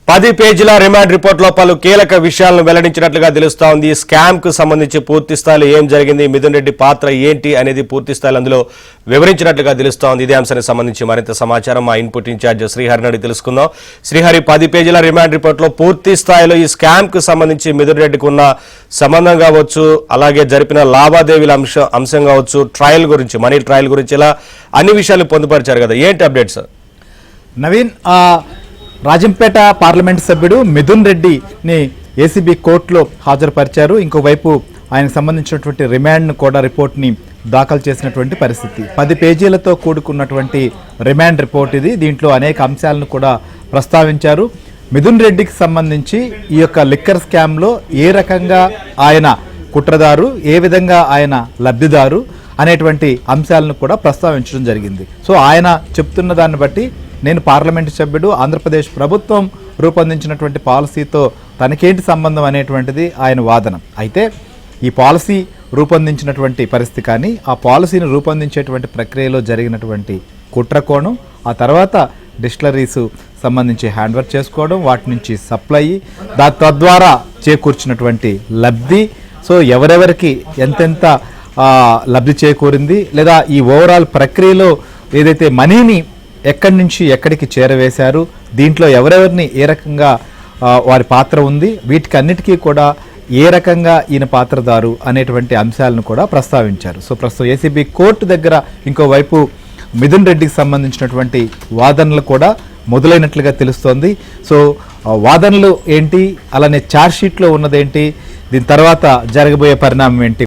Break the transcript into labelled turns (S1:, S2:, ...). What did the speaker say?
S1: 10 పేజీల రిమాండ్ రిపోర్టులో పలు కీలక విషయాలను వెల్లడించినట్లుగా తెలుస్తోంది. స్కామ్ కు సంబంధించి పూర్తి స్థాయిలో ఏం జరిగింది, మిథున్ రెడ్డి పాత్ర ఏంటి అనేది పూర్తి స్థాయిలో అందులో వివరించినట్లుగా తెలుస్తోంది. ఇదే అంశానికి సంబంధించి మరింత సమాచారం మా ఇన్పుట్ ఇన్ఛార్జ్ శ్రీహరిని అడిగి తెలుసుకుందాం. శ్రీహరి, 10 పేజీల రిమాండ్ రిపోర్టులో పూర్తి స్థాయిలో ఈ స్కామ్ కు సంబంధించి మిథున్ రెడ్డికి ఉన్న సంబంధం కావచ్చు, అలాగే జరిపిన లావాదేవీల అంశం కావచ్చు, ట్రయల్ గురించి, మనీ ట్రయల్ గురించి, ఇలా అన్ని విషయాలు పొందుపరిచారు కదా, ఏంటి అప్డేట్స్?
S2: నవీన్, రాజంపేట పార్లమెంట్ సభ్యుడు మిథున్ రెడ్డిని ఏసీబీ కోర్టులో హాజరుపరిచారు. ఇంకోవైపు ఆయనకు సంబంధించినటువంటి రిమాండ్ కూడా రిపోర్ట్ని దాఖలు చేసినటువంటి పరిస్థితి. 10 పేజీలతో కూడుకున్నటువంటి రిమాండ్ రిపోర్ట్ ఇది. దీంట్లో అనేక అంశాలను కూడా ప్రస్తావించారు. మిథున్ రెడ్డికి సంబంధించి ఈ యొక్క లిక్కర్ స్కామ్లో ఏ రకంగా ఆయన కుట్రదారు, ఏ విధంగా ఆయన లబ్ధిదారు అనేటువంటి అంశాలను కూడా ప్రస్తావించడం జరిగింది. సో ఆయన చెప్తున్న దాన్ని బట్టి, నేను పార్లమెంటు సభ్యుడు, ఆంధ్రప్రదేశ్ ప్రభుత్వం రూపొందించినటువంటి పాలసీతో తనకేంటి సంబంధం అనేటువంటిది ఆయన వాదన. అయితే ఈ పాలసీ రూపొందించినటువంటి పరిస్థితి కానీ, ఆ పాలసీని రూపొందించేటువంటి ప్రక్రియలో జరిగినటువంటి కుట్రకోణం, ఆ తర్వాత డిస్టిలరీస్ సంబంధించి హ్యాండ్ ఓవర్ చేసుకోవడం, వాటి నుంచి సప్లై, తద్వారా చేకూర్చినటువంటి లబ్ధి, సో ఎవరెవరికి ఎంతెంత లబ్ధి చేకూరింది, లేదా ఈ ఓవరాల్ ప్రక్రియలో ఏదైతే మనీని ఎక్కడి నుంచి ఎక్కడికి చేరవేశారు, దీంట్లో ఎవరెవరిని ఏ రకంగా వారి పాత్ర ఉంది, వీటికి అన్నిటికీ కూడా ఏ రకంగా ఈయన పాత్రదారు అనేటువంటి అంశాలను కూడా ప్రస్తావించారు. సో ప్రస్తుతం ఏసీబీ కోర్టు దగ్గర ఇంకోవైపు మిథున్ రెడ్డికి సంబంధించినటువంటి వాదనలు కూడా మొదలైనట్లుగా తెలుస్తోంది. సో వాదనలు ఏంటి, అలానే ఛార్జ్షీట్లో ఉన్నదేంటి, దీని తర్వాత జరగబోయే పరిణామం ఏంటి?